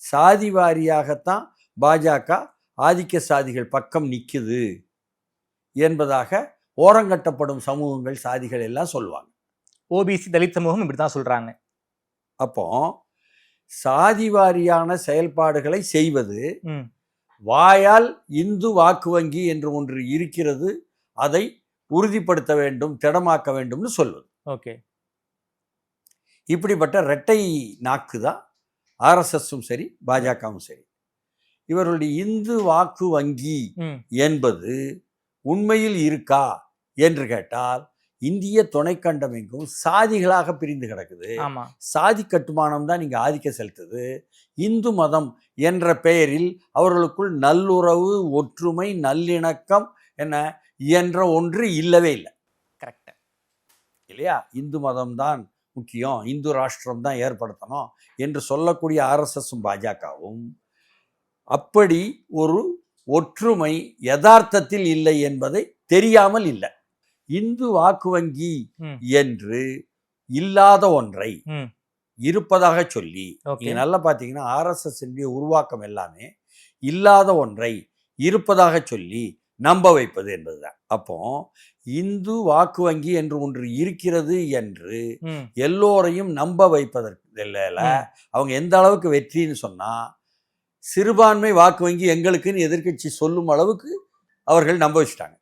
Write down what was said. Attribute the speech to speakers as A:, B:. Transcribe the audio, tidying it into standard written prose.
A: சாதி வாரியாகத்தான் பாஜக ஆதிக்க சாதிகள் பக்கம் நிற்குது என்பதாக ஓரங்கட்டப்படும் சமூகங்கள் சாதிகள் எல்லாம் சொல்லுவாங்க.
B: ஓபிசி தலித் சமூகம் இப்படிதான் சொல்றாங்க.
A: அப்போ சாதி வாரியான செயல்பாடுகளை செய்வது, வாயால் இந்து வாக்கு வங்கி என்று ஒன்று இருக்கிறது, அதை உறுதிப்படுத்த வேண்டும், திடமாக்க வேண்டும்னு சொல்வது.
B: ஓகே,
A: இப்படிப்பட்ட இரட்டை நாக்கு தான் ஆர்எஸ்எஸும் சரி பாஜகவும் சரி. இவர்களுடைய இந்து வாக்கு வங்கி என்பது உண்மையில் இருக்கா என்று கேட்டால், இந்திய துணைக்கண்டம் எங்கும் சாதிகளாக பிரிந்து கிடக்குது. சாதி கட்டுமானம் தான் இங்கே ஆதிக்க செலுத்துது. இந்து மதம் என்ற பெயரில் அவர்களுக்குள் நல்லுறவு, ஒற்றுமை, நல்லிணக்கம் என்ன என்ற ஒன்று இல்லவே இல்லை.
B: கரெக்ட்
A: இல்லையா? இந்து மதம் தான் முக்கியம், இந்து ராஷ்டிரம் தான் ஏற்படுத்தணும் என்று சொல்லக்கூடிய ஆர்எஸ்எஸும் பாஜகவும் அப்படி ஒரு ஒற்றுமை யதார்த்தத்தில் இல்லை என்பதை தெரியாமல் இல்லை. இந்து வாக்கு வங்கி என்று இல்லாத ஒன்றை இருப்பதாக சொல்லி, நீங்க நல்லா பார்த்தீங்கன்னா ஆர்எஸ்எஸ் உருவாக்கம் எல்லாமே இல்லாத ஒன்றை இருப்பதாக சொல்லி நம்ப வைப்பது என்பதுதான். அப்போ இந்து வாக்கு வங்கி என்று ஒன்று இருக்கிறது என்று எல்லோரையும் நம்ப வைப்பதற்கு அவங்க எந்த அளவுக்கு வெற்றின்னு சொன்னா, சிறுபான்மை வாக்கு வங்கி எங்களுக்குன்னு எதிர்க்கட்சி சொல்லும் அளவுக்கு அவர்கள் நம்ப வச்சுட்டாங்க.